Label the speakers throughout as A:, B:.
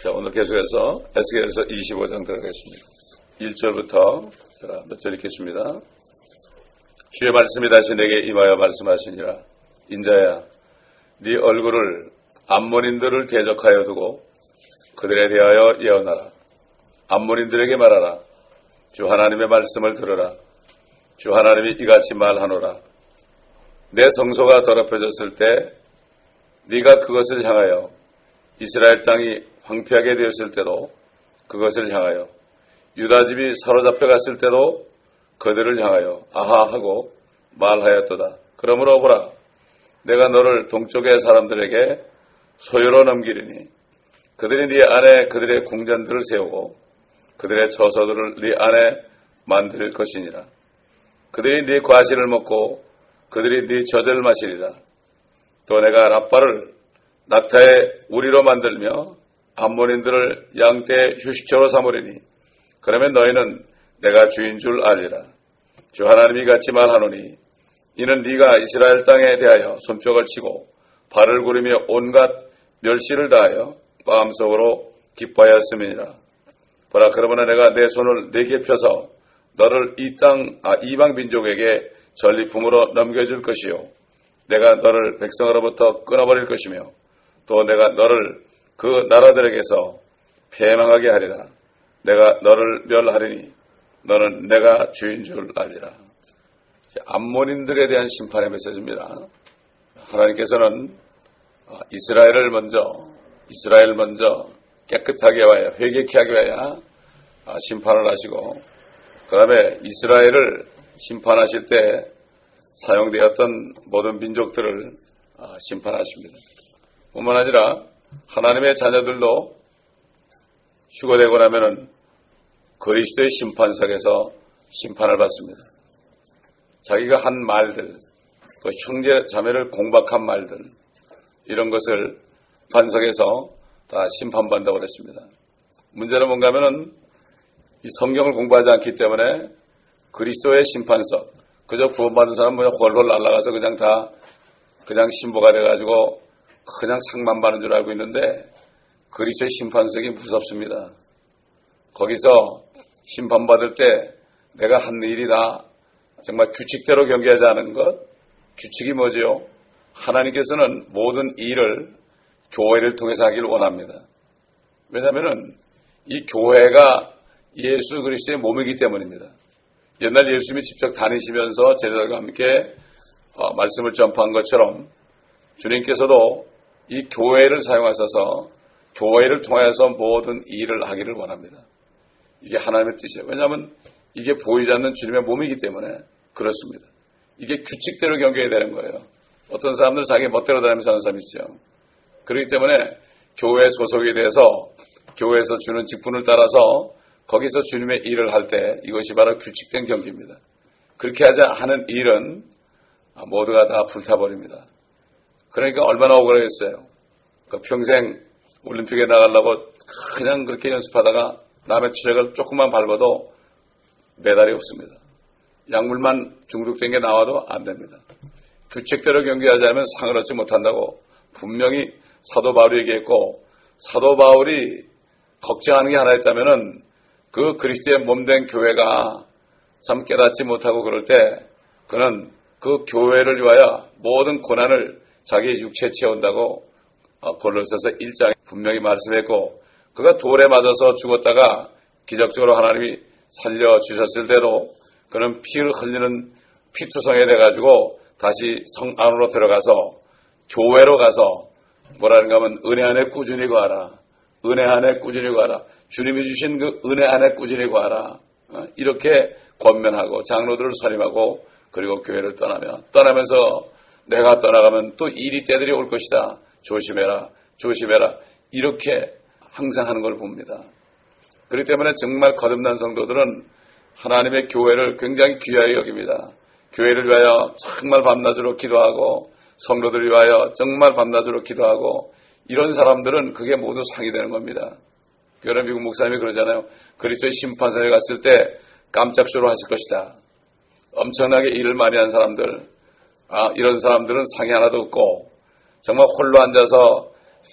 A: 자, 오늘 계속해서 에스겔서 25장 들어가겠습니다. 1절부터 몇 절 읽겠습니다. 주의 말씀이 다시 내게 임하여 말씀하시니라. 인자야, 네 얼굴을 암몬인들을 대적하여 두고 그들에 대하여 예언하라. 암몬인들에게 말하라. 주 하나님의 말씀을 들으라. 주 하나님이 이같이 말하노라. 내 성소가 더럽혀졌을 때 네가 그것을 향하여 이스라엘 땅이 황폐하게 되었을 때도 그것을 향하여 유다 집이 사로잡혀 갔을 때도 그들을 향하여 아하 하고 말하였도다. 그러므로 보라, 내가 너를 동쪽의 사람들에게 소유로 넘기리니 그들이 네 안에 그들의 궁전들을 세우고 그들의 처소들을 네 안에 만들 것이니라. 그들이 네 과실을 먹고 그들이 네 젖을 마시리라. 또 내가 라빠를 낙타의 우리로 만들며 암몬인들을 양떼의 휴식처로 삼으리니 그러면 너희는 내가 주인 줄 알리라. 주 하나님이 같이 말하노니 이는 네가 이스라엘 땅에 대하여 손뼉을 치고 발을 구르며 온갖 멸시를 다하여 마음속으로 기뻐하였음이니라. 보라, 그러므로 내가 내 손을 네게 펴서 너를 이방 민족에게 전리품으로 넘겨줄 것이요 내가 너를 백성으로부터 끊어버릴 것이며 또 내가 너를 그 나라들에게서 패망하게 하리라. 내가 너를 멸하리니 너는 내가 주인 줄 알리라. 암몬인들에 대한 심판의 메시지입니다. 하나님께서는 이스라엘 먼저 깨끗하게 와야, 회개케 하기 위하여 심판을 하시고 그 다음에 이스라엘을 심판하실 때 사용되었던 모든 민족들을 심판하십니다. 뿐만 아니라 하나님의 자녀들도 휴거되고 나면은 그리스도의 심판석에서 심판을 받습니다. 자기가 한 말들, 또 형제 자매를 공박한 말들, 이런 것을 판석에서 다 심판받는다고 그랬습니다. 문제는 뭔가 하면은 이 성경을 공부하지 않기 때문에 그리스도의 심판석, 그저 구원받은 사람은 그냥 홀홀 날아가서 그냥 신부가 돼가지고 그냥 상만 받는 줄 알고 있는데 그리스도의 심판석이 무섭습니다. 거기서 심판받을 때 내가 한 일이 다 정말 규칙대로 경계하지 않은 것, 규칙이 뭐지요? 하나님께서는 모든 일을 교회를 통해서 하기를 원합니다. 왜냐하면 이 교회가 예수 그리스도의 몸이기 때문입니다. 옛날 예수님이 직접 다니시면서 제자들과 함께 말씀을 전파한 것처럼 주님께서도 이 교회를 사용하셔서 교회를 통해서 모든 일을 하기를 원합니다. 이게 하나님의 뜻이에요. 왜냐하면 이게 보이지 않는 주님의 몸이기 때문에 그렇습니다. 이게 규칙대로 경계해야 되는 거예요. 어떤 사람들은 자기 멋대로 다니면서 하는 사람이 있죠. 그렇기 때문에 교회 소속이 돼서 교회에서 주는 직분을 따라서 거기서 주님의 일을 할 때 이것이 바로 규칙된 경기입니다. 그렇게 하지 않은 일은 모두가 다 불타버립니다. 그러니까 얼마나 억울하겠어요. 평생 올림픽에 나가려고 그냥 그렇게 연습하다가 남의 추적을 조금만 밟아도 메달이 없습니다. 약물만 중독된 게 나와도 안 됩니다. 규칙대로 경기하지 않으면 상을 얻지 못한다고 분명히 사도 바울이 얘기했고, 사도 바울이 걱정하는 게 하나 있다면은 그 그리스도의 몸된 교회가 참 깨닫지 못하고 그럴 때 그는 그 교회를 위하여 모든 고난을 자기 육체에 채운다고 골로새서 1장에 분명히 말씀했고, 그가 돌에 맞아서 죽었다가 기적적으로 하나님이 살려주셨을 때도 그는 피를 흘리는 피투성이 돼가지고 다시 성 안으로 들어가서 교회로 가서 뭐라는가 하면 은혜 안에 꾸준히 구하라. 은혜 안에 꾸준히 구하라. 주님이 주신 그 은혜 안에 꾸준히 구하라. 이렇게 권면하고 장로들을 선임하고 그리고 교회를 떠나면서 내가 떠나가면 또 일이 때들이 올 것이다. 조심해라. 조심해라. 이렇게 항상 하는 걸 봅니다. 그렇기 때문에 정말 거듭난 성도들은 하나님의 교회를 굉장히 귀하게 여깁니다. 교회를 위하여 정말 밤낮으로 기도하고 성도들을 위하여 정말 밤낮으로 기도하고 이런 사람들은 그게 모두 상이 되는 겁니다. 교회 미국 목사님이 그러잖아요. 그리스도의 심판선에 갔을 때 깜짝 쇼를 하실 것이다. 엄청나게 일을 많이 한 사람들, 이런 사람들은 상이 하나도 없고 정말 홀로 앉아서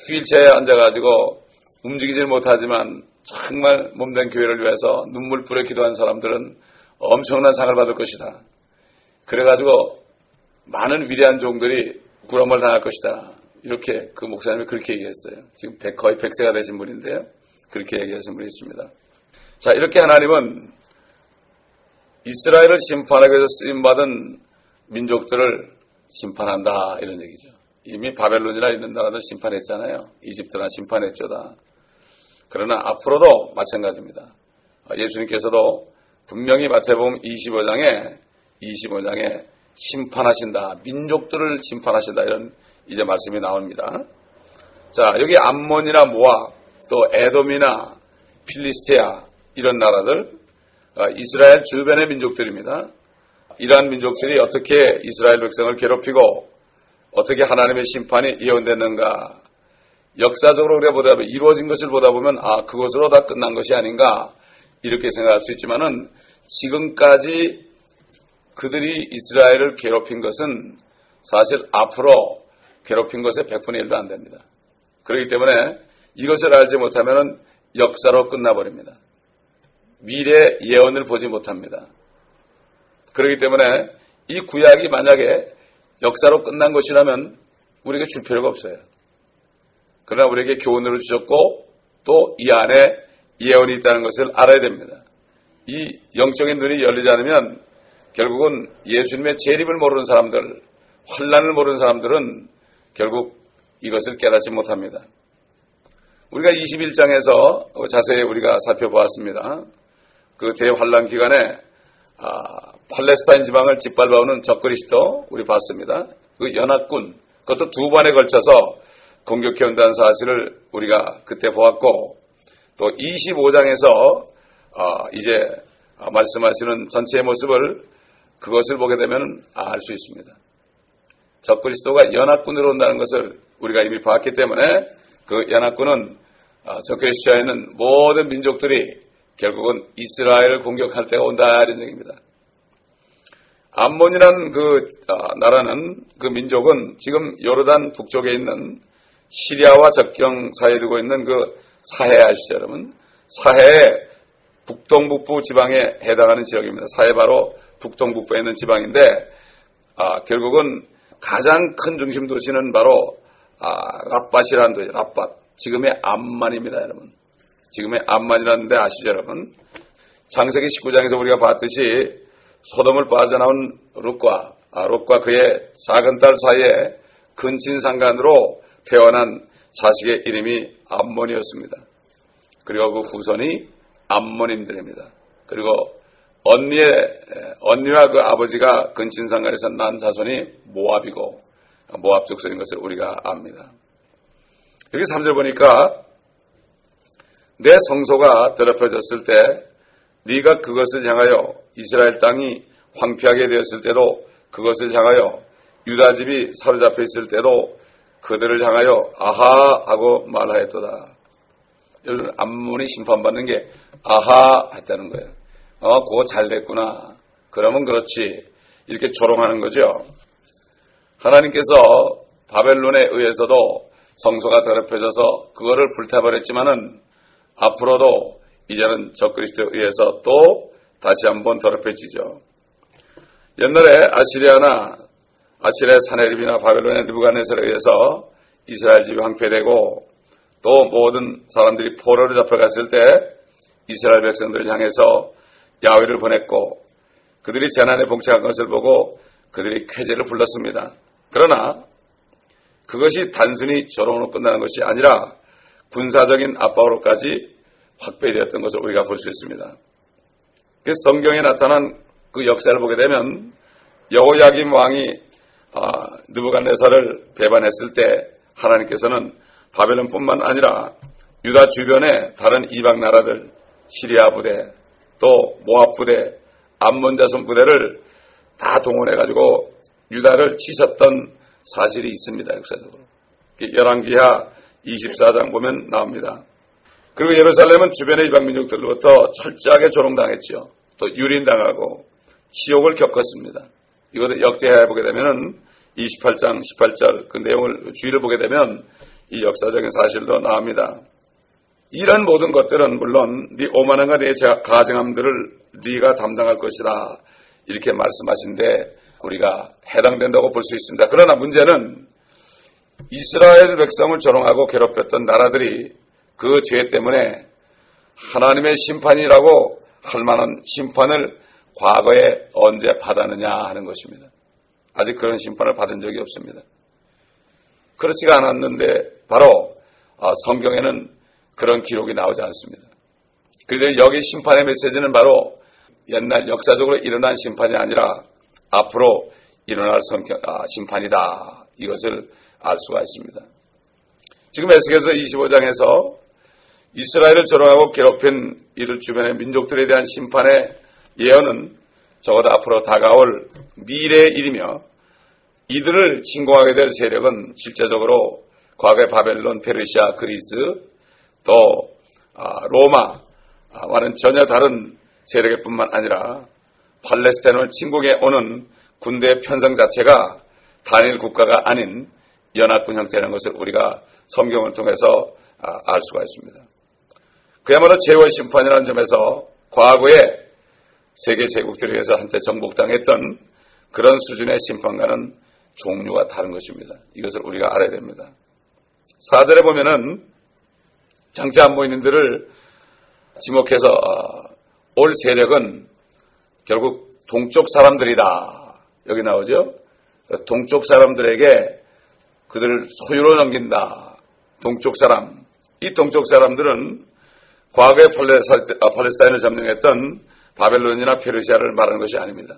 A: 휠체어에 앉아가지고 움직이질 못하지만 정말 몸된 교회를 위해서 눈물 뿌려 기도한 사람들은 엄청난 상을 받을 것이다. 그래가지고 많은 위대한 종들이 부름을 당할 것이다. 이렇게 그 목사님이 그렇게 얘기했어요. 지금 거의 100세가 되신 분인데요. 그렇게 얘기하신 분이 있습니다. 자, 이렇게 하나님은 이스라엘을 심판하기 위해서 쓰임받은 민족들을 심판한다. 이런 얘기죠. 이미 바벨론이나 이런 나라들 심판했잖아요. 이집트나 심판했죠다. 그러나 앞으로도 마찬가지입니다. 예수님께서도 분명히 마태복음 25장에 심판하신다. 민족들을 심판하신다. 이런 이제 말씀이 나옵니다. 자, 여기 암몬이나 모압, 또 에돔이나 필리스티아 이런 나라들, 이스라엘 주변의 민족들입니다. 이러한 민족들이 어떻게 이스라엘 백성을 괴롭히고 어떻게 하나님의 심판이 예언됐는가. 역사적으로 우리가 보다 보면 이루어진 것을 보다 보면 그것으로 다 끝난 것이 아닌가 이렇게 생각할 수 있지만은 지금까지 그들이 이스라엘을 괴롭힌 것은 사실 앞으로 괴롭힌 것의 100분의 1도 안 됩니다. 그렇기 때문에 이것을 알지 못하면 역사로 끝나버립니다. 미래 예언을 보지 못합니다. 그렇기 때문에 이 구약이 만약에 역사로 끝난 것이라면 우리에게 줄 필요가 없어요. 그러나 우리에게 교훈을 주셨고 또 이 안에 예언이 있다는 것을 알아야 됩니다. 이 영적인 눈이 열리지 않으면 결국은 예수님의 재림을 모르는 사람들, 환난을 모르는 사람들은 결국 이것을 깨닫지 못합니다. 우리가 21장에서 자세히 우리가 살펴보았습니다. 그 대환란 기간에 팔레스타인 지방을 짓밟아오는 적그리스도 우리 봤습니다. 그 연합군, 그것도 두 번에 걸쳐서 공격해 온다는 사실을 우리가 그때 보았고, 또 25장에서 이제 말씀하시는 전체의 모습을 그것을 보게 되면 알 수 있습니다. 적그리스도가 연합군으로 온다는 것을 우리가 이미 봤기 때문에 그 연합군은 적그리스도에 있는 모든 민족들이 결국은 이스라엘을 공격할 때가 온다 이런 얘기입니다. 암몬이라는 그 나라는 그 민족은 지금 요르단 북쪽에 있는 시리아와 접경 사이에 두고 있는 그 사해 아시죠 여러분? 사해의 북동북부 지방에 해당하는 지역입니다. 사해 바로 북동북부에 있는 지방인데 결국은 가장 큰 중심 도시는 바로 랍밧이라는 도시, 랍밧. 지금의 암만입니다, 여러분. 지금의 암만이라는 데 아시죠, 여러분? 창세기 19장에서 우리가 봤듯이 소돔을 빠져나온 롯과 그의 작은 딸 사이에 근친상간으로 태어난 자식의 이름이 암몬이었습니다. 그리고 그 후손이 암몬인들입니다. 그리고 언니와 그 아버지가 근친상간에서 난 자손이 모압이고 모압 족속인 것을 우리가 압니다. 여기 3절 보니까 내 성소가 더럽혀졌을 때 네가 그것을 향하여 이스라엘 땅이 황폐하게 되었을 때도 그것을 향하여 유다 집이 사로잡혀 있을 때도 그들을 향하여 아하 하고 말하였도다. 여러분 암몬이 심판받는 게 아하 했다는 거예요. 그거 잘 됐구나. 그러면 그렇지. 이렇게 조롱하는 거죠. 하나님께서 바벨론에 의해서도 성소가 더럽혀져서 그거를 불타버렸지만은 앞으로도 이제는 적그리스도에 의해서 또 다시 한번 더럽혀지죠. 옛날에 아시리아의 사네립이나 바벨론의 느부갓네살에 의해서 이스라엘 집이 황폐되고 또 모든 사람들이 포로로 잡혀갔을 때 이스라엘 백성들을 향해서 야훼를 보냈고 그들이 재난에 봉착한 것을 보고 그들이 쾌제를 불렀습니다. 그러나 그것이 단순히 조롱으로 끝나는 것이 아니라 군사적인 압박으로까지 확대되었던 것을 우리가 볼 수 있습니다. 그래서 성경에 나타난 그 역사를 보게 되면 여호야김 왕이 느부갓네살을 배반했을 때 하나님께서는 바벨론뿐만 아니라 유다 주변의 다른 이방 나라들 시리아 부대 또 모압 부대 암몬 자손 부대를 다 동원해가지고 유다를 치셨던 사실이 있습니다. 역사적으로. 열왕기하 24장 보면 나옵니다. 그리고 예루살렘은 주변의 이방 민족들로부터 철저하게 조롱당했죠. 또 유린당하고 치욕을 겪었습니다. 이것을 역대하에 보게 되면 28장 18절 그 내용을 주의를 보게 되면 이 역사적인 사실도 나옵니다. 이런 모든 것들은 물론 네 오만함과 네 가증함들을 네가 담당할 것이다 이렇게 말씀하신데 우리가 해당된다고 볼 수 있습니다. 그러나 문제는 이스라엘 백성을 조롱하고 괴롭혔던 나라들이 그 죄 때문에 하나님의 심판이라고 할 만한 심판을 과거에 언제 받았느냐 하는 것입니다. 아직 그런 심판을 받은 적이 없습니다. 그렇지가 않았는데 바로 성경에는 그런 기록이 나오지 않습니다. 그런데 여기 심판의 메시지는 바로 옛날 역사적으로 일어난 심판이 아니라 앞으로 일어날 심판이다. 이것을 알 수가 있습니다. 지금 에스겔서 25장에서 이스라엘을 조롱하고 괴롭힌 이들 주변의 민족들에 대한 심판의 예언은 적어도 앞으로 다가올 미래의 일이며 이들을 침공하게 될 세력은 실제적으로 과거의 바벨론, 페르시아, 그리스, 또 로마와는 전혀 다른 세력일 뿐만 아니라 팔레스타인을 침공해 오는 군대의 편성 자체가 단일 국가가 아닌 연합군 형태라는 것을 우리가 성경을 통해서 알 수가 있습니다. 그야말로 제월 심판이라는 점에서 과거에 세계 제국들에 의해서 한때 정복당했던 그런 수준의 심판과는 종류가 다른 것입니다. 이것을 우리가 알아야 됩니다. 4절에 보면은 장차 안보인들을 지목해서 올 세력은 결국 동쪽 사람들이다. 여기 나오죠. 동쪽 사람들에게 그들을 소유로 넘긴다. 동쪽 사람. 이 동쪽 사람들은 과거에 팔레스타인을 점령했던 바벨론이나 페르시아를 말하는 것이 아닙니다.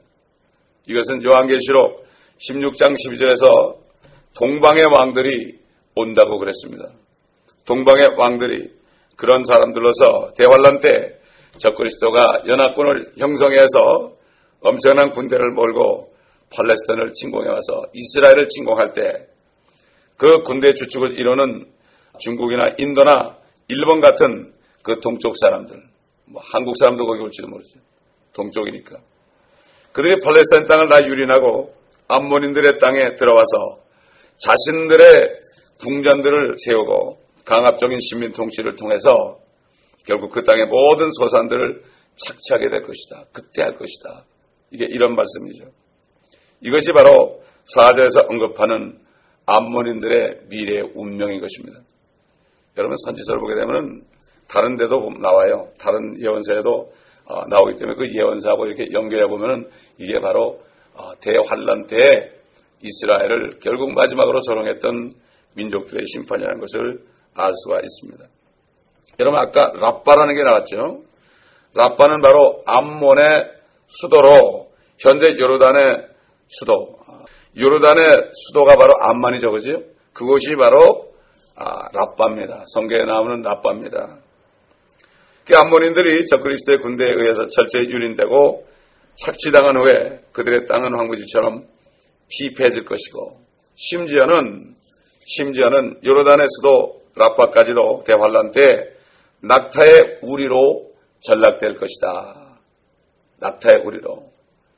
A: 이것은 요한계시록 16장 12절에서 동방의 왕들이 온다고 그랬습니다. 동방의 왕들이 그런 사람들로서 대환란 때 적그리스도가 연합군을 형성해서 엄청난 군대를 몰고 팔레스타인을 침공해와서 이스라엘을 침공할 때 그 군대 주축을 이루는 중국이나 인도나 일본 같은 그 동쪽 사람들, 한국 사람도 거기 올지도 모르죠. 동쪽이니까. 그들이 팔레스타인 땅을 다 유린하고 암몬인들의 땅에 들어와서 자신들의 궁전들을 세우고 강압적인 식민 통치를 통해서 결국 그 땅의 모든 소산들을 착취하게 될 것이다. 그때 할 것이다. 이게 이런 말씀이죠. 이것이 바로 4절에서 언급하는 암몬인들의 미래의 운명인 것입니다. 여러분 선지서를 보게 되면 다른 데도 나와요. 다른 예언서에도 나오기 때문에 그 예언서하고 이렇게 연결해 보면 이게 바로 대환란 때에 이스라엘을 결국 마지막으로 조롱했던 민족들의 심판이라는 것을 알 수가 있습니다. 여러분 아까 랍바라는 게 나왔죠. 랍바는 바로 암몬의 수도로 현재 요르단의 수도. 요르단의 수도가 바로 암만이죠. 그죠? 그곳이 바로 랍바입니다. 성경에 나오는 랍바입니다. 그 암몬인들이 적그리스도의 군대에 의해서 철저히 유린되고 착취당한 후에 그들의 땅은 황무지처럼 피폐해질 것이고 심지어는 요르단의 수도 랍바까지도 대환란 때 낙타의 우리로 전락될 것이다. 낙타의 우리로.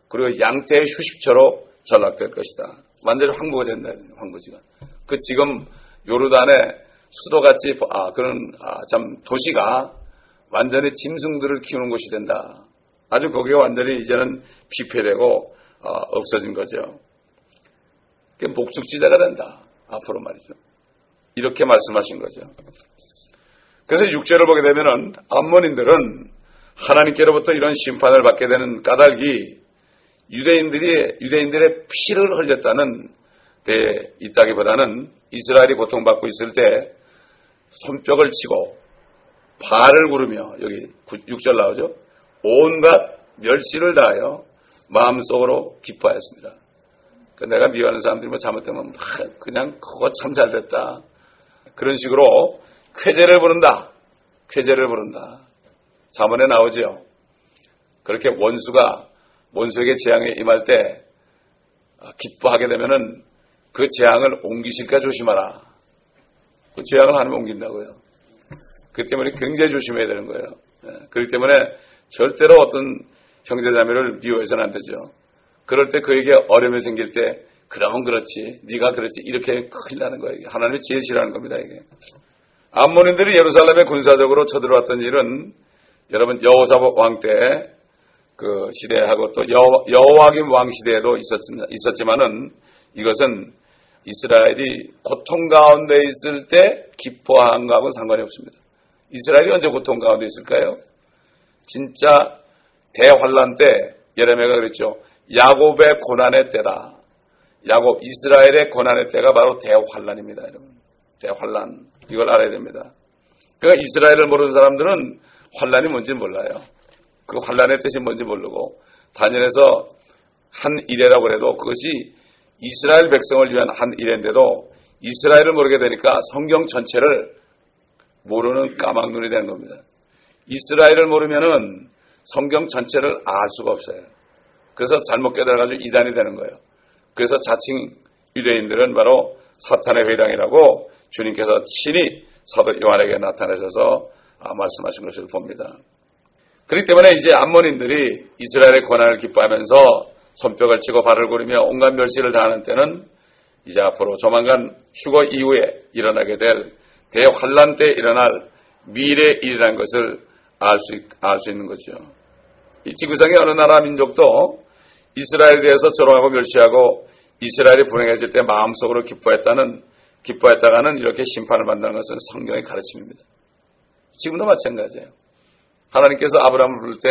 A: 그리고 양떼의 휴식처로 전락될 것이다. 완전히 황무가 된다. 황무지가. 그 지금 요르단의 수도같이 그런 참 도시가 완전히 짐승들을 키우는 곳이 된다. 아주 거기가 완전히 이제는 피폐되고 없어진 거죠. 그게 목축지대가 된다. 앞으로 말이죠. 이렇게 말씀하신 거죠. 그래서 6절을 보게 되면은 암몬인들은 하나님께로부터 이런 심판을 받게 되는 까닭이 유대인들의 피를 흘렸다는 데 있다기보다는 이스라엘이 고통받고 있을 때 손뼉을 치고 발을 구르며 여기 6절 나오죠. 온갖 멸시를 다하여 마음속으로 기뻐하였습니다. 내가 미워하는 사람들이 잘못되면 그냥 그거 참 잘됐다. 그런 식으로 쾌재를 부른다. 잠언에 나오죠. 그렇게 원수에게 재앙에 임할 때 기뻐하게 되면은 그 재앙을 옮기실까 조심하라. 그 재앙을 하나님 옮긴다고요. 그렇기 때문에 굉장히 조심해야 되는 거예요. 그렇기 때문에 절대로 어떤 형제자매를 미워해서는 안 되죠. 그럴 때 그에게 어려움이 생길 때 그러면 그렇지, 네가 그렇지 이렇게 큰일 나는 거예요. 하나님이 제일 싫어하는 겁니다. 이게 암몬인들이 예루살렘에 군사적으로 쳐들어왔던 일은 여러분 여호사밧 왕 때 그 시대하고 또 여호와김 왕 시대에도 있었지만은 이것은 이스라엘이 고통 가운데 있을 때 기뻐한 거하고는 상관이 없습니다. 이스라엘이 언제 고통 가운데 있을까요? 진짜 대환란 때 예레미야가 그랬죠. 야곱의 고난의 때다. 야곱 이스라엘의 고난의 때가 바로 대환란입니다. 여러분. 대환란. 이걸 알아야 됩니다. 그러니까 이스라엘을 모르는 사람들은 환란이 뭔지 몰라요. 그 환란의 뜻이 뭔지 모르고 다니엘에서 한 이래라고 해도 그것이 이스라엘 백성을 위한 한 이래인데도 이스라엘을 모르게 되니까 성경 전체를 모르는 까막눈이 되는 겁니다. 이스라엘을 모르면은 성경 전체를 알 수가 없어요. 그래서 잘못 깨달아가지고 이단이 되는 거예요. 그래서 자칭 유대인들은 바로 사탄의 회당이라고 주님께서 친히 사도 요한에게 나타내셔서 말씀하신 것을 봅니다. 그렇기 때문에 이제 암몬인들이 이스라엘의 고난을 기뻐하면서 손뼉을 치고 발을 구르며 온갖 멸시를 당하는 때는 이제 앞으로 조만간 휴거 이후에 일어나게 될 대환란 때 일어날 미래 일이라는 것을 알 수 있는 거죠. 이 지구상의 어느 나라 민족도 이스라엘에 대해서 조롱하고 멸시하고 이스라엘이 불행해질 때 마음속으로 기뻐했다가는 이렇게 심판을 받는다는 것은 성경의 가르침입니다. 지금도 마찬가지예요. 하나님께서 아브라함을 부를 때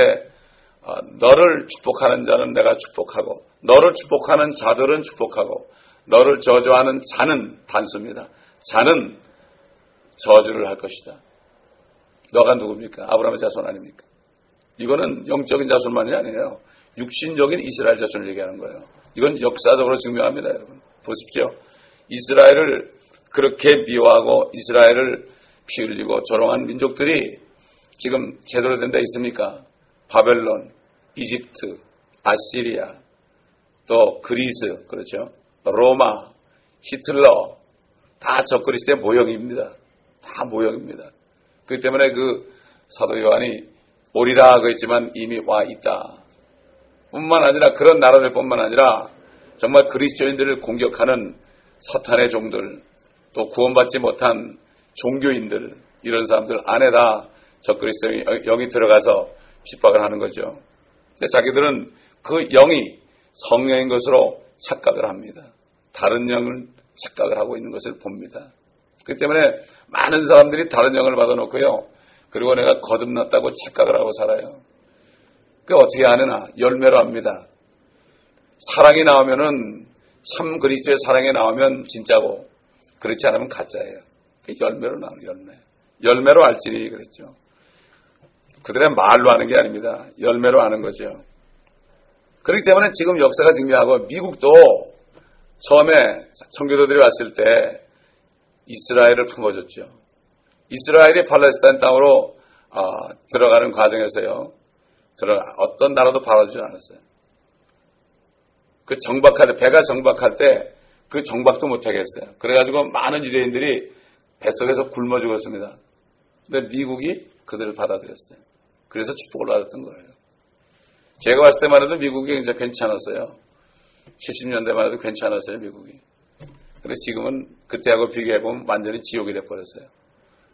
A: 너를 축복하는 자는 내가 축복하고 너를 축복하는 자들은 축복하고 너를 저주하는 자는 단수입니다. 자는 저주를 할 것이다. 너가 누굽니까? 아브라함의 자손 아닙니까? 이거는 영적인 자손만이 아니에요. 육신적인 이스라엘 자손을 얘기하는 거예요. 이건 역사적으로 증명합니다. 여러분 보십시오. 이스라엘을 그렇게 미워하고 이스라엘을 피 흘리고 조롱한 민족들이 지금 제대로 된 데 있습니까? 바벨론, 이집트, 아시리아, 또 그리스, 그렇죠? 로마, 히틀러, 다 적그리스도의 모형입니다. 다 모형입니다. 그렇기 때문에 그 사도 요한이 오리라 그랬지만 이미 와 있다. 뿐만 아니라 그런 나라들 뿐만 아니라 정말 그리스도인들을 공격하는 사탄의 종들, 또 구원받지 못한 종교인들, 이런 사람들 안에다 적그리스도의 영이 들어가서 핍박을 하는 거죠. 근데 자기들은 그 영이 성령인 것으로 착각을 합니다. 다른 영을 착각을 하고 있는 것을 봅니다. 그렇기 때문에 많은 사람들이 다른 영을 받아놓고요. 그리고 내가 거듭났다고 착각을 하고 살아요. 그게 어떻게 아느냐? 열매로 합니다. 사랑이 나오면은 참 그리스도의 사랑이 나오면 진짜고 그렇지 않으면 가짜예요. 열매로 나오는 열매. 열매로 알지니 그랬죠. 그들의 말로 하는 게 아닙니다. 열매로 하는 거죠. 그렇기 때문에 지금 역사가 증명하고 미국도 처음에 선교도들이 왔을 때 이스라엘을 품어줬죠. 이스라엘이 팔레스타인 땅으로 들어가는 과정에서요. 어떤 나라도 받아주지 않았어요. 그 배가 정박할 때 그 정박도 못하게 했어요. 그래가지고 많은 유대인들이 뱃속에서 굶어 죽었습니다. 근데 미국이 그들을 받아들였어요. 그래서 축복을 받았던 거예요. 제가 왔을 때만 해도 미국이 굉장히 괜찮았어요. 70년대만 해도 괜찮았어요, 미국이. 근데 지금은 그때하고 비교해보면 완전히 지옥이 돼버렸어요.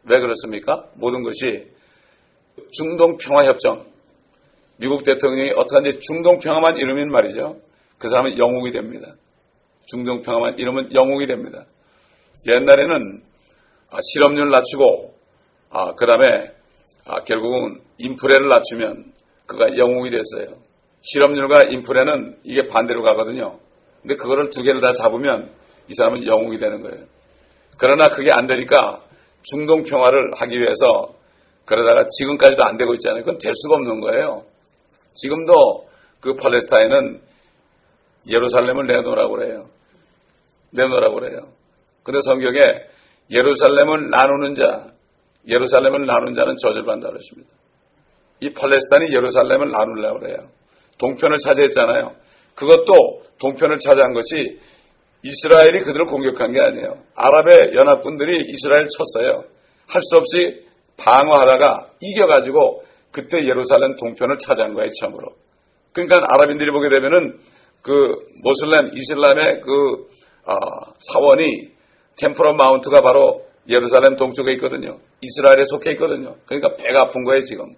A: 왜 그렇습니까? 모든 것이 중동평화협정. 미국 대통령이 어떡한지 중동평화만 이루면 말이죠. 그 사람은 영웅이 됩니다. 중동평화만 이루면 영웅이 됩니다. 옛날에는 실업률 낮추고 그 다음에 결국은 인플레를 낮추면 그가 영웅이 됐어요. 실업률과 인플레는 이게 반대로 가거든요. 근데 그거를 두 개를 다 잡으면 이 사람은 영웅이 되는 거예요. 그러나 그게 안 되니까 중동 평화를 하기 위해서 그러다가 지금까지도 안 되고 있잖아요. 그건 될 수가 없는 거예요. 지금도 그 팔레스타인은 예루살렘을 내놓으라고 그래요. 내놓으라고 그래요. 근데 성경에 예루살렘을 나누는 자는 저주를 받는다고 그러십니다. 이 팔레스타인이 예루살렘을 나누려고 그래요. 동편을 차지했잖아요. 그것도 동편을 차지한 것이 이스라엘이 그들을 공격한 게 아니에요. 아랍의 연합군들이 이스라엘을 쳤어요. 할 수 없이 방어하다가 이겨가지고 그때 예루살렘 동편을 차지한 거예요, 처음으로. 그러니까 아랍인들이 보게 되면은 그 모슬렘, 이슬람의 그 사원이 템플 오브 마운트가 바로 예루살렘 동쪽에 있거든요. 이스라엘에 속해 있거든요. 그러니까 배가 아픈 거예요, 지금.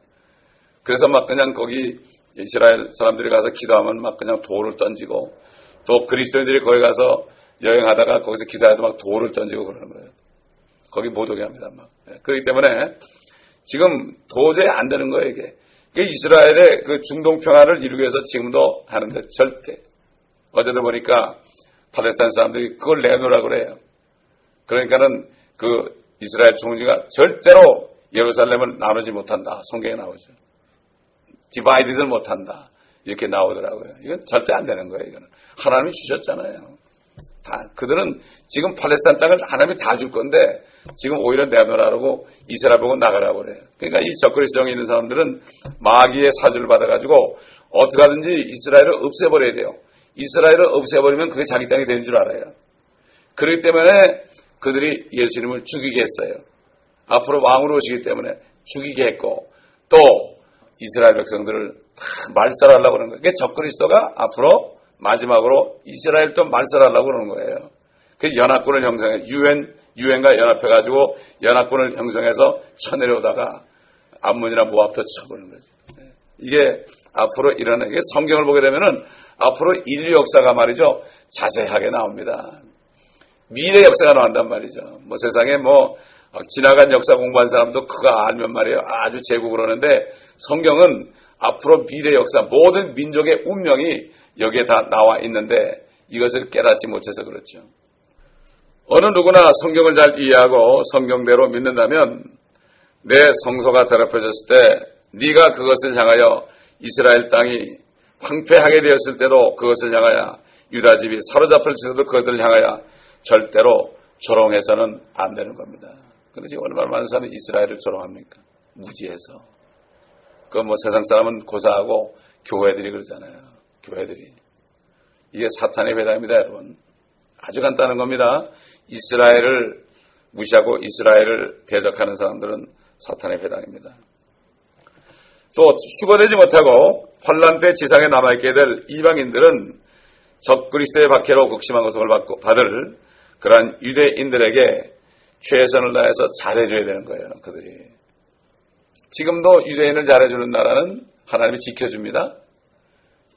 A: 그래서 막 그냥 거기 이스라엘 사람들이 가서 기도하면 막 그냥 돌을 던지고, 또 그리스도인들이 거기 가서 여행하다가 거기서 기도해도 막 돌을 던지고 그러는 거예요. 거기 못 오게 합니다, 막. 그렇기 때문에 지금 도저히 안 되는 거예요, 이게. 이스라엘의 그 중동 평화를 이루기 위해서 지금도 하는데 절대. 어제도 보니까 팔레스타인 사람들이 그걸 내놓으라 그래요. 그러니까는 그 이스라엘 총리가 절대로 예루살렘을 나누지 못한다. 성경에 나오죠. 디바이드를 못한다. 이렇게 나오더라고요. 이건 절대 안 되는 거예요. 이거는 하나님이 주셨잖아요. 다 그들은 지금 팔레스타인 땅을 하나님이 다 줄 건데 지금 오히려 내놓으라고 이스라엘 보고 나가라고 그래요. 그러니까 이 적그리스도에 있는 사람들은 마귀의 사주를 받아가지고 어떻게 하든지 이스라엘을 없애버려야 돼요. 이스라엘을 없애버리면 그게 자기 땅이 되는 줄 알아요. 그렇기 때문에 그들이 예수님을 죽이게 했어요. 앞으로 왕으로 오시기 때문에 죽이게 했고, 또 이스라엘 백성들을 다 말살하려고 그러는 거예요. 그게 적그리스도가 앞으로 마지막으로 이스라엘도 말살하려고 그러는 거예요. 그래서 연합군을 형성해, 유엔과 연합해가지고 연합군을 형성해서 쳐내려오다가 암몬이나 모압도 쳐버리는 거죠. 이게 앞으로 일어나는, 이게 성경을 보게 되면은 앞으로 인류 역사가 말이죠, 자세하게 나옵니다. 미래 역사가 나온단 말이죠. 뭐 세상에 뭐 지나간 역사 공부한 사람도 그거 알면 말이에요, 아주 제국 그러는데 성경은 앞으로 미래 역사, 모든 민족의 운명이 여기에 다 나와 있는데 이것을 깨닫지 못해서 그렇죠. 어느 누구나 성경을 잘 이해하고 성경대로 믿는다면 내 성소가 더럽혀졌을 때 네가 그것을 향하여, 이스라엘 땅이 황폐하게 되었을 때도 그것을 향하여, 유다 집이 사로잡힐 때도 그것을 향하여 절대로 조롱해서는 안 되는 겁니다. 그런데 지금 얼마나 많은 사람이 이스라엘을 조롱합니까? 무지해서. 그 뭐 세상 사람은 고사하고 교회들이 그러잖아요. 교회들이. 이게 사탄의 회당입니다, 여러분. 아주 간단한 겁니다. 이스라엘을 무시하고 이스라엘을 대적하는 사람들은 사탄의 회당입니다. 또 휴거되지 못하고 환란 때 지상에 남아있게 될 이방인들은 적그리스도의 박해로 극심한 고통을 받을 그러한 유대인들에게 최선을 다해서 잘해줘야 되는 거예요. 그들이. 지금도 유대인을 잘해주는 나라는 하나님이 지켜줍니다.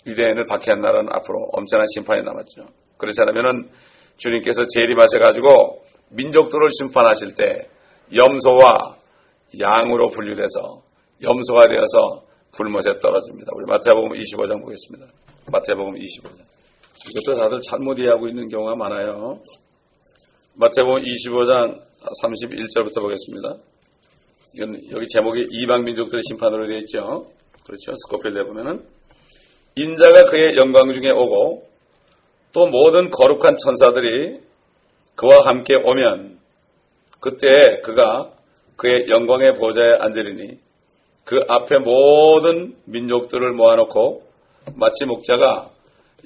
A: 유대인을 박해한 나라는 앞으로 엄청난 심판이 남았죠. 그렇지 않으면 주님께서 재림하셔가지고 민족들을 심판하실 때 염소와 양으로 분류돼서 염소가 되어서 불못에 떨어집니다. 우리 마태복음 25장 보겠습니다. 마태복음 25장. 이것도 다들 잘못 이해하고 있는 경우가 많아요. 마태복음 25장 31절부터 보겠습니다. 이건 여기 제목이 이방 민족들의 심판으로 되어 있죠. 그렇죠. 스코필드에 보면은 인자가 그의 영광 중에 오고 또 모든 거룩한 천사들이 그와 함께 오면 그때 그가 그의 영광의 보좌에 앉으리니 그 앞에 모든 민족들을 모아놓고 마치 목자가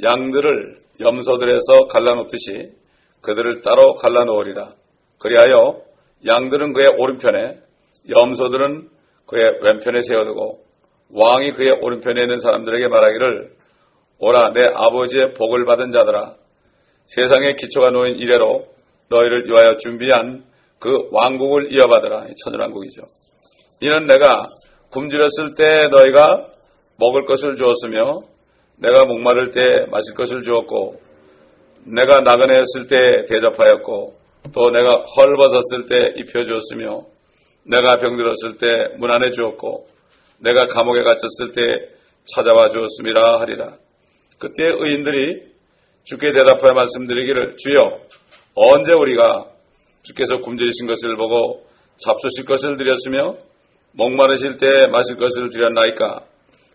A: 양들을 염소들에서 갈라놓듯이 그들을 따로 갈라놓으리라. 그리하여 양들은 그의 오른편에, 염소들은 그의 왼편에 세워두고 왕이 그의 오른편에 있는 사람들에게 말하기를, 오라 내 아버지의 복을 받은 자들아, 세상의 기초가 놓인 이래로 너희를 위하여 준비한 그 왕국을 이어받으라. 천연왕국이죠. 이는 내가 굶주렸을 때 너희가 먹을 것을 주었으며 내가 목마를 때 마실 것을 주었고 내가 나그네였을 때 대접하였고 또 내가 헐벗었을 때 입혀주었으며 내가 병들었을 때 문 안에 주었고 내가 감옥에 갇혔을 때 찾아와 주었음이라 하리라. 그때 의인들이 주께 대답하여 말씀드리기를, 주여 언제 우리가 주께서 굶주리신 것을 보고 잡수실 것을 드렸으며 목마르실 때 마실 것을 드렸나이까?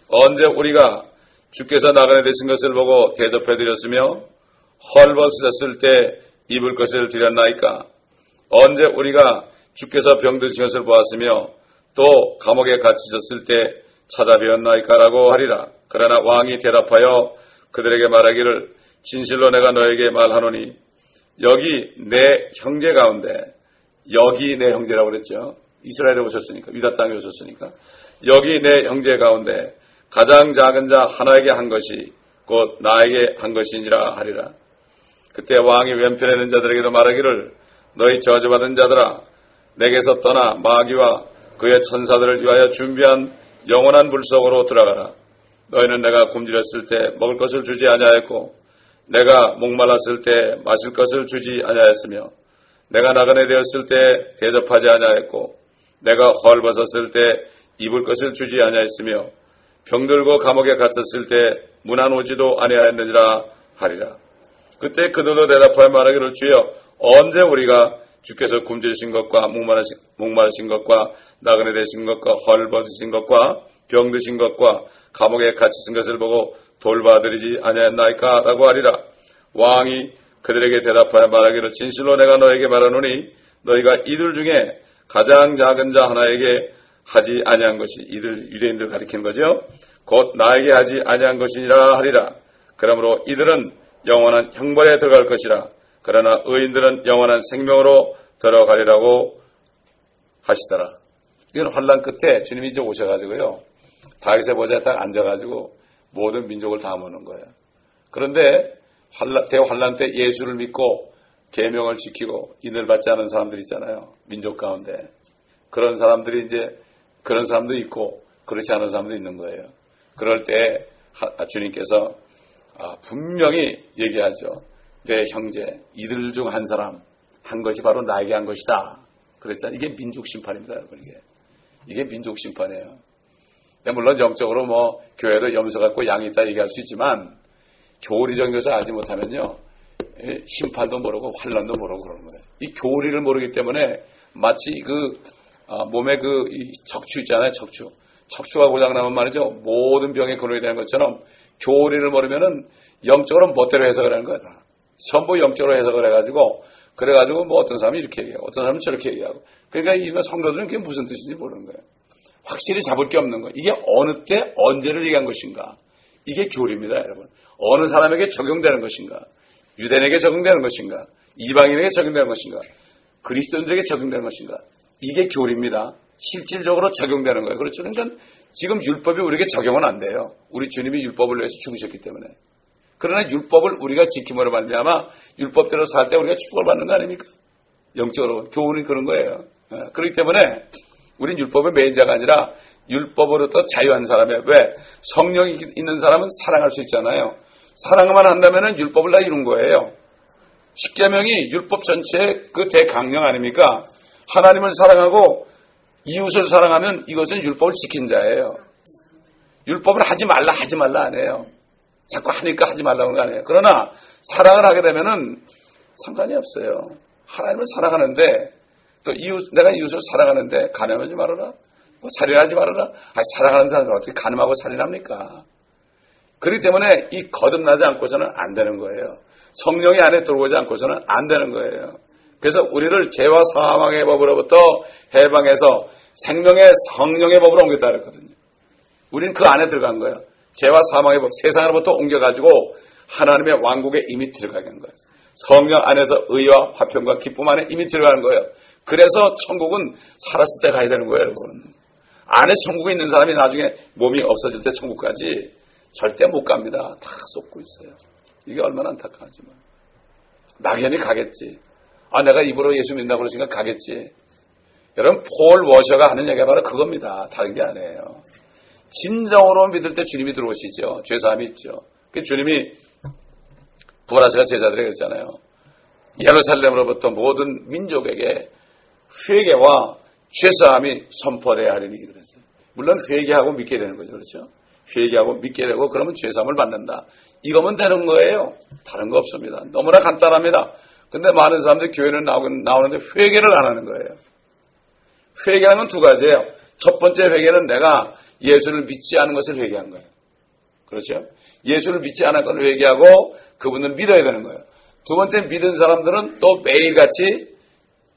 A: 언제 우리가 주께서 나그네 되신 것을 보고 대접해 드렸으며 헐벗으셨을 때 입을 것을 드렸나이까? 언제 우리가 주께서 병드신 것을 보았으며 또 감옥에 갇히셨을 때 찾아뵈었나이까? 라고 하리라. 그러나 왕이 대답하여 그들에게 말하기를, 진실로 내가 너에게 말하노니 여기 내 형제 가운데, 여기 내 형제라고 그랬죠. 이스라엘에 오셨으니까, 유다 땅에 오셨으니까, 여기 내 형제 가운데 가장 작은 자 하나에게 한 것이 곧 나에게 한 것이니라 하리라. 그때 왕이 왼편에 있는 자들에게도 말하기를, 너희 저주받은 자들아, 내게서 떠나 마귀와 그의 천사들을 위하여 준비한 영원한 물속으로 들어가라. 너희는 내가 굶주렸을 때 먹을 것을 주지 아니하였고 내가 목말랐을 때 마실 것을 주지 아니하였으며 내가 나그네 되었을 때 대접하지 아니하였고 내가 헐벗었을 때 입을 것을 주지 아니하였으며 병들고 감옥에 갇혔을 때 문 안 오지도 아니하였느니라 하리라. 그때 그들도 대답하여 말하기를 주여 언제 우리가 주께서 굶주리신 것과 목마르신 것과 나그네 되신 것과 헐벗으신 것과 병드신 것과 감옥에 갇히신 것을 보고 돌봐드리지 아니하였나이까 라고 하리라. 왕이 그들에게 대답하여 말하기를 진실로 내가 너에게 말하노니 너희가 이들 중에 가장 작은 자 하나에게 하지 아니한 것이 이들 유대인들 가리키는 거죠. 곧 나에게 하지 아니한 것이니라 하리라. 그러므로 이들은 영원한 형벌에 들어갈 것이라. 그러나 의인들은 영원한 생명으로 들어가리라고 하시더라. 이건 환란 끝에 주님이 이제 오셔가지고요. 다윗의 보좌에 딱 앉아가지고 모든 민족을 다 모는 거예요. 그런데 대환란 때 예수를 믿고 계명을 지키고 인을 받지 않은 사람들 있잖아요. 민족 가운데. 그런 사람들이 이제 그런 사람도 있고 그렇지 않은 사람도 있는 거예요. 그럴 때 주님께서 분명히 얘기하죠. 내 형제 이들 중 한 사람 한 것이 바로 나에게 한 것이다. 그랬잖아요. 이게 민족 심판입니다, 여러분. 이게 민족 심판이에요. 물론 영적으로 뭐 교회도 염소 같고 양이 있다 얘기할 수 있지만 교리적인 것을 알지 못하면요 심판도 모르고 환란도 모르고 그러는 거예요. 이 교리를 모르기 때문에 마치 몸에 이 척추 있잖아요. 척추가 고장나면 말이죠. 모든 병에 근원이 되는 것처럼 교리를 모르면은 영적으로 멋대로 해석을 하는 거야. 다. 전부 영적으로 해석을 해가지고 그래가지고 뭐 어떤 사람이 이렇게 얘기하고 어떤 사람은 저렇게 얘기하고 그러니까 이 성도들은 그게 무슨 뜻인지 모르는 거예요. 확실히 잡을 게 없는 거예요. 이게 어느 때 언제를 얘기한 것인가. 이게 교리입니다, 여러분. 어느 사람에게 적용되는 것인가. 유대인에게 적용되는 것인가. 이방인에게 적용되는 것인가. 그리스도인들에게 적용되는 것인가. 이게 교리입니다. 실질적으로 적용되는 거예요. 그렇죠. 그러니까 지금 율법이 우리에게 적용은 안 돼요. 우리 주님이 율법을 위해서 죽으셨기 때문에. 그러나 율법을 우리가 지킴으로 말미암아 율법대로 살 때 우리가 축복을 받는 거 아닙니까? 영적으로 교훈이 그런 거예요. 그렇기 때문에 우린 율법의 매인자가 아니라 율법으로부터 자유한 사람이에요. 왜? 성령이 있는 사람은 사랑할 수 있잖아요. 사랑만 한다면 율법을 다 이룬 거예요. 십계명이 율법 전체의 그 대강령 아닙니까? 하나님을 사랑하고 이웃을 사랑하면 이것은 율법을 지킨 자예요. 율법을 하지 말라 안 해요. 자꾸 하니까 하지 말라는 거 아니에요. 그러나 사랑을 하게 되면은 상관이 없어요. 하나님을 사랑하는데 또 내가 이웃을 사랑하는데 간음하지 말아라. 뭐 살인하지 말아라. 사랑하는 사람은 어떻게 간음하고 살인합니까? 그렇기 때문에 이 거듭나지 않고서는 안 되는 거예요. 성령이 안에 들어오지 않고서는 안 되는 거예요. 그래서 우리를 죄와 사망의 법으로부터 해방해서 생명의 성령의 법으로 옮겼다 그랬거든요. 우리는 그 안에 들어간 거예요. 죄와 사망의 법, 세상으로부터 옮겨가지고 하나님의 왕국에 이미 들어가게 한 거예요. 성령 안에서 의와 화평과 기쁨 안에 이미 들어가는 거예요. 그래서 천국은 살았을 때 가야 되는 거예요, 여러분. 안에 천국에 있는 사람이 나중에 몸이 없어질 때 천국까지 절대 못 갑니다. 다 쏟고 있어요. 이게 얼마나 안타까운지만. 막연히 가겠지. 내가 입으로 예수 믿는다고 그러시니까 가겠지. 여러분, 폴 워셔가 하는 얘기가 바로 그겁니다. 다른 게 아니에요. 진정으로 믿을 때 주님이 들어오시죠. 죄사함이 있죠. 그 주님이 부활하시가 제자들에게 그랬잖아요. 예루살렘으로부터 모든 민족에게 회개와 죄사함이 선포되어야 하리니 그랬어요. 물론 회개하고 믿게 되는 거죠. 그렇죠? 회개하고 믿게 되고 그러면 죄사함을 받는다. 이거면 되는 거예요. 다른 거 없습니다. 너무나 간단합니다. 근데 많은 사람들이 교회는 나오는데 회개를 안 하는 거예요. 회개하는 두 가지예요. 첫 번째 회개는 내가 예수를 믿지 않은 것을 회개한 거예요. 그렇죠? 예수를 믿지 않은 것을 회개하고 그분을 믿어야 되는 거예요. 두 번째 믿은 사람들은 또 매일같이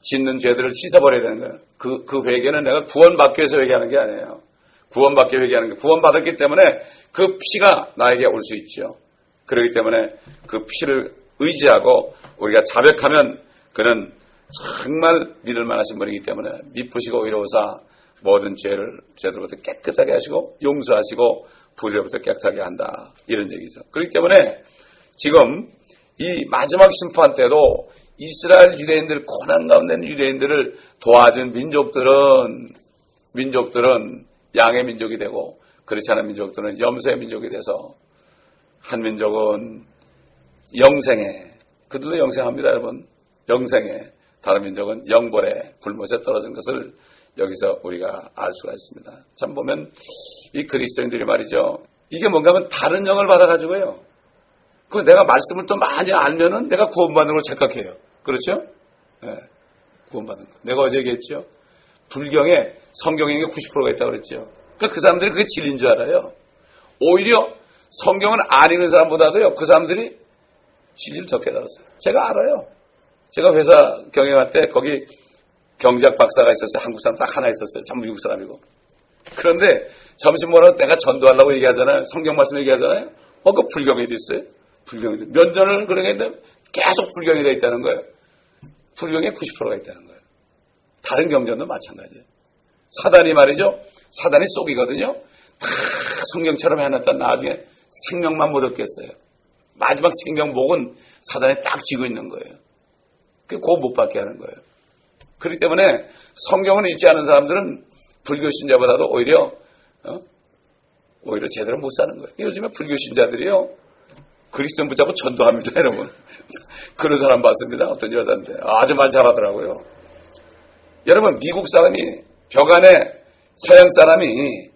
A: 짓는 죄들을 씻어버려야 되는 거예요. 그 회개는 내가 구원받기 위해서 회개하는 게 아니에요. 구원받기 위해서 회개하는 게 구원받았기 때문에 그 피가 나에게 올 수 있죠. 그렇기 때문에 그 피를 의지하고 우리가 자백하면 그는 정말 믿을 만하신 분이기 때문에 미쁘시고 의로우사 모든 죄들로부터 깨끗하게 하시고 용서하시고 불의로부터 깨끗하게 한다. 이런 얘기죠. 그렇기 때문에 지금 이 마지막 심판 때도 이스라엘 유대인들, 고난 가운데 있는 유대인들을 도와준 민족들은 양의 민족이 되고, 그렇지 않은 민족들은 염소의 민족이 돼서, 한 민족은 영생에, 그들도 영생합니다, 여러분. 영생에, 다른 민족은 영벌에, 불못에 떨어진 것을 여기서 우리가 알 수가 있습니다. 참 보면 이 그리스도인들이 말이죠, 이게 뭔가 하면 다른 영을 받아가지고요, 그 내가 말씀을 또 많이 알면은 내가 구원받는 걸 착각해요. 그렇죠? 네, 구원받는 거. 내가 어제 얘기했죠, 불경에 성경에 90%가 있다고 그랬죠. 그러니까 그 사람들이 그게 진리인 줄 알아요. 오히려 성경을 안 읽는 사람보다도요, 그 사람들이 진리를 더 깨달았어요. 제가 알아요. 제가 회사 경영할 때 거기 경제학 박사가 있었어요. 한국 사람 딱 하나 있었어요. 전부 미국 사람이고. 그런데 점심 먹으러 내가 전도하려고 얘기하잖아요. 성경 말씀 얘기하잖아요. 그 불경에 있어요. 불경에. 몇 년을 그렇게 했는데 계속 불경에 돼 있다는 거예요. 불경에 90%가 있다는 거예요. 다른 경전도 마찬가지예요. 사단이 말이죠, 사단이 쏙이거든요. 다 성경처럼 해놨다 나중에 생명만 못 얻겠어요. 마지막 생명목은 사단에 딱 쥐고 있는 거예요. 그거 못 받게 하는 거예요. 그렇기 때문에 성경을 읽지 않은 사람들은 불교 신자보다도 오히려 제대로 못 사는 거예요. 요즘에 불교 신자들이요, 그리스도인 붙잡고 전도합니다, 여러분. 그런 사람 봤습니다. 어떤 여자인데 아주 말 잘하더라고요. 여러분, 미국 사람이 벽 안에 서양 사람이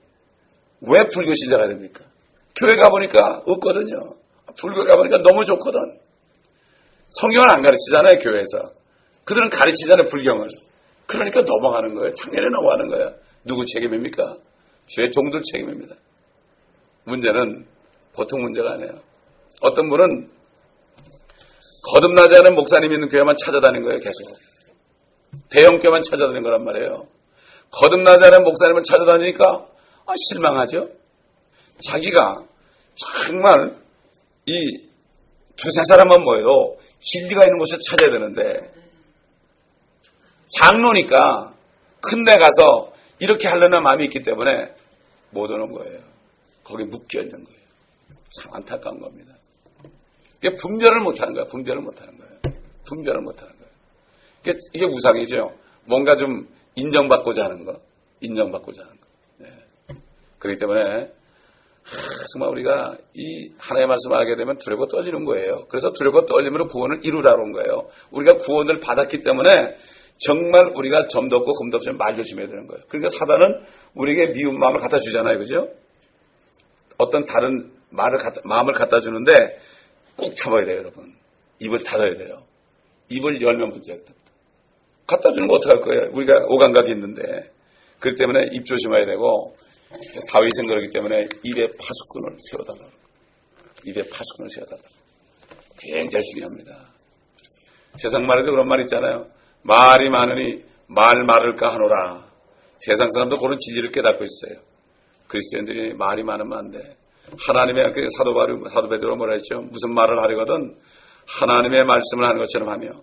A: 왜 불교 신자가 됩니까? 교회 가보니까 없거든요. 불교 가보니까 너무 좋거든. 성경을 안 가르치잖아요, 교회에서. 그들은 가르치잖아요, 불경을. 그러니까 넘어가는 거예요. 당연히 넘어가는 거예요. 누구 책임입니까? 주의 종들 책임입니다. 문제는 보통 문제가 아니에요. 어떤 분은 거듭나지 않은 목사님 있는 교회만 찾아다닌 거예요, 계속. 대형교회만 찾아다닌 거란 말이에요. 거듭나지 않은 목사님을 찾아다니니까 실망하죠. 자기가 정말 이 두세 사람만 모여도 진리가 있는 곳을 찾아야 되는데, 장로니까 큰 데 가서 이렇게 하려는 마음이 있기 때문에 못 오는 거예요. 거기에 묶여 있는 거예요. 참 안타까운 겁니다. 이게 분별을 못하는 거예요. 분별을 못하는 거예요. 이게 우상이죠. 뭔가 좀 인정받고자 하는 거. 네. 그렇기 때문에 정말 우리가 이 하나님의 말씀을 알게 되면 두렵고 떨리는 거예요. 그래서 두렵고 떨리면 구원을 이루라고 한 거예요. 우리가 구원을 받았기 때문에 정말 우리가 점도 없고 검도 없이 말 조심해야 되는 거예요. 그러니까 사단은 우리에게 미운 마음을 갖다 주잖아요. 그죠? 어떤 다른 마음을 갖다 주는데 꼭 참아야 돼요, 여러분. 입을 닫아야 돼요. 입을 열면 문제가 있다. 갖다 주는 거 어떡할 거예요? 우리가 오감각이 있는데. 그렇기 때문에 입 조심해야 되고, 다윗은 그렇기 때문에 입에 파수꾼을 세워달라고. 굉장히 중요합니다. 세상 말에도 그런 말 있잖아요. 말이 많으니 말 말을까 하노라. 세상 사람도 그런 진리를 깨닫고 있어요. 그리스도인들이 말이 많으면 안 돼. 하나님의, 사도 베드로가 뭐라 했죠? 무슨 말을 하려거든 하나님의 말씀을 하는 것처럼 하며,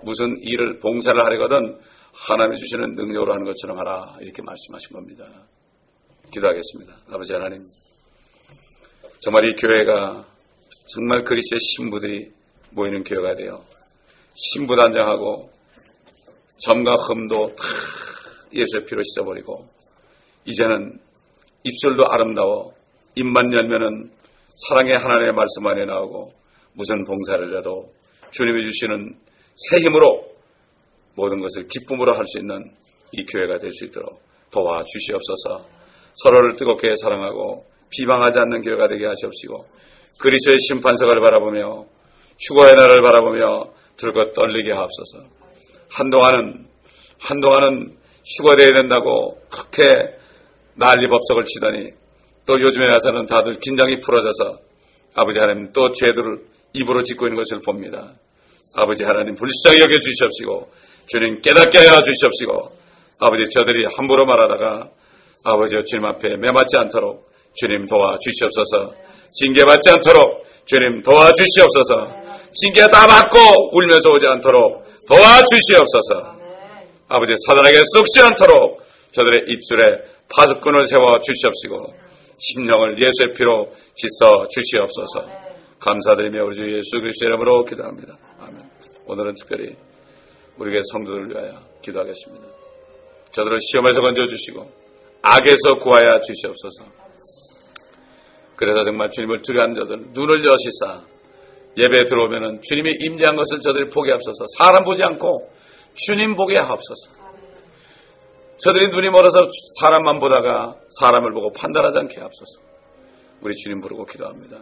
A: 무슨 일을 봉사를 하려거든 하나님이 주시는 능력으로 하는 것처럼 하라. 이렇게 말씀하신 겁니다. 기도하겠습니다. 아버지 하나님, 정말 이 교회가 정말 그리스도의 신부들이 모이는 교회가 되어 신부단장하고 점과 흠도 다 예수의 피로 씻어버리고, 이제는 입술도 아름다워 입만 열면은 사랑의 하나님의 말씀 안에 나오고, 무슨 봉사를 해도 주님이 주시는 새 힘으로 모든 것을 기쁨으로 할 수 있는 이 교회가 될 수 있도록 도와주시옵소서. 서로를 뜨겁게 사랑하고 비방하지 않는 교회가 되게 하시옵시고, 그리스도의 심판석을 바라보며 휴거의 날을 바라보며 들고 떨리게 하옵소서. 한동안은 휴거되어야 된다고 그렇게 난리법석을 치더니 또 요즘에 와서는 다들 긴장이 풀어져서 아버지 하나님 또 죄들을 입으로 짓고 있는 것을 봅니다. 아버지 하나님 불쌍히 여겨 주시옵시고, 주님 깨닫게 하여 주시옵시고, 아버지 저들이 함부로 말하다가 아버지 주님 앞에 매맞지 않도록 주님 도와주시옵소서. 징계받지 않도록 주님 도와주시옵소서. 징계 다 받고 울면서 오지 않도록 도와주시옵소서. 아버지 사단에게 썩지 않도록 저들의 입술에 파수꾼을 세워 주시옵시고, 심령을 예수의 피로 씻어 주시옵소서. 감사드리며 우리 주 예수 그리스도의 이름으로 기도합니다. 아멘. 오늘은 특별히 우리 교회 성도들을 위하여 기도하겠습니다. 저들을 시험에서 건져주시고 악에서 구하여 주시옵소서. 그래서 정말 주님을 두려워하는 자들 눈을 여시사 예배에 들어오면 주님이 임재한 것을 저들이 보게 하옵소서. 사람 보지 않고 주님 보게 하옵소서. 저들이 눈이 멀어서 사람만 보다가 사람을 보고 판단하지 않게 하옵소서. 우리 주님 부르고 기도합니다.